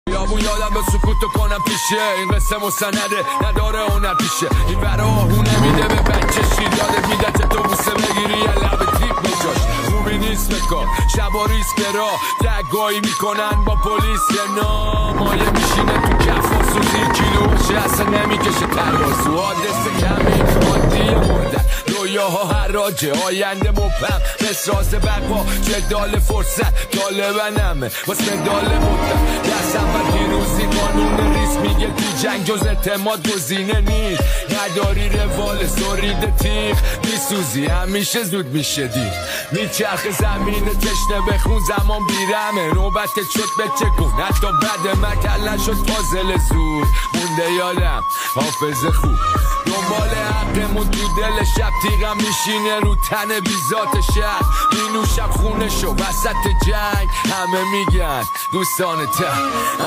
بیابون یادم به سکوتو کنم پیشه این قصه مستنده نداره هنر پیشه این برا آهو نمیده به بچه شیر یادت میده که تو بوسه بگیری یه لب تیپ میجاش خوبی نیست بکار شبا ریسک را دگایی میکنن با پلیس یه نامایه میشینه تو کف و سوزی کیلو باشه اصلا نمیکشه ترازو آدرس کمی عادیه مردن رویاها حراجه آینده مبهم بسراز برپا جدال فرصت طالبنمه واسه مدال بودم دستم و دیروزی قانون ریس میگه تو جنگ جز اعتماد گزینه نیست نداری روال سرید تیغ میسوزی همیشه زود میشه دیر میچرخ زمین تشنه بخون زمان بیرمه نوبت شد به چه کن حتی بعد مکل نشد فاضل زور مونده یادم حافظ خوب دنبال حقمون تو دل شب تیغم میشینه رو تن بیزات شهر اینو شب خونه شو وسط جنگ همه میگن دوستان ته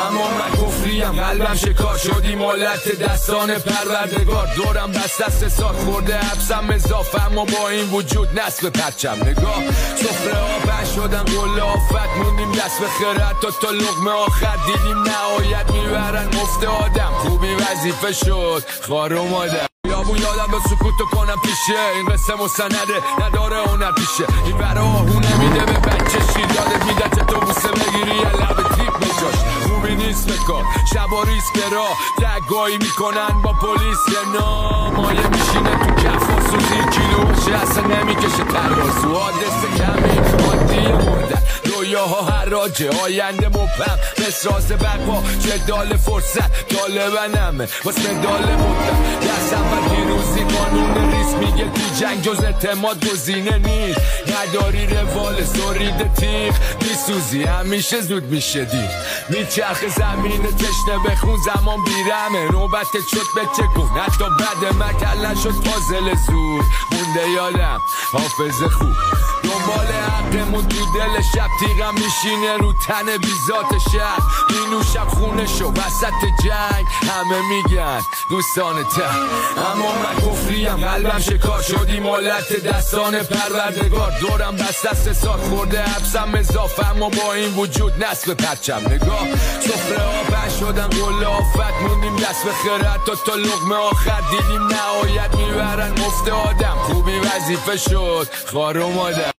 اما من کفریم قلبم شکار شدی مالت دستان پروردگار دورم بست دست سال خورده حبسم اضافم و با این وجود نصف پرچم نگاه سفره ها بند شدن قل آفت موندیم دست به خیرت تا لقمه آخر دیدیم نهایت میبرن مفت آدم خوبی وظیفه شد خار اومدم بیابون یادم به سکوتو کنم پیشه این قصه مستنده نداره هنر پیشه این برا آهو نمیده به بچه شیر یادت میده که تو بوسه بگیری یه لب تیپ میجاش خوبی نیست بکار شبا ریسک را دگایی میکنن با پلیس یه نامایه میشینه تو کف و سوزی کیلو باشه اصلا نمیکشه ترازو آدرس کمی عادیه مردن رویاها حراجه آینده مبهم بسراز برپا جدال فرصت طالبنمه واسه مدال بودم دستم و دیروزی قانون ریس میگه تو جنگ جز اعتماد گزینه نیست نداری روال سرید تیغ میسوزی همیشه زود میشه دیر میچرخ زمین تشنه بخون زمان بیرمه نوبت شد به چه کن حتی بعد مکل نشد فاضل زور مونده یادم حافظ خوب دنبال حقمون تو دل شب تیغم میشینه رو تن بیزات شهر اینو شب خونه شو وسط جنگ همه میگن دوستان ته اما من کفریم قلبم شکار شدی مالت دستان پروردگار دورم بست دست سال خورده حبسم اضافم و با این وجود نصف پرچم نگاه سفره ها بند شدن قل آفت موندیم دست به خیرت تا لقمه آخر دیدیم نهایت میبرن مفت آدم خوبی وظیفه شد خار اومدم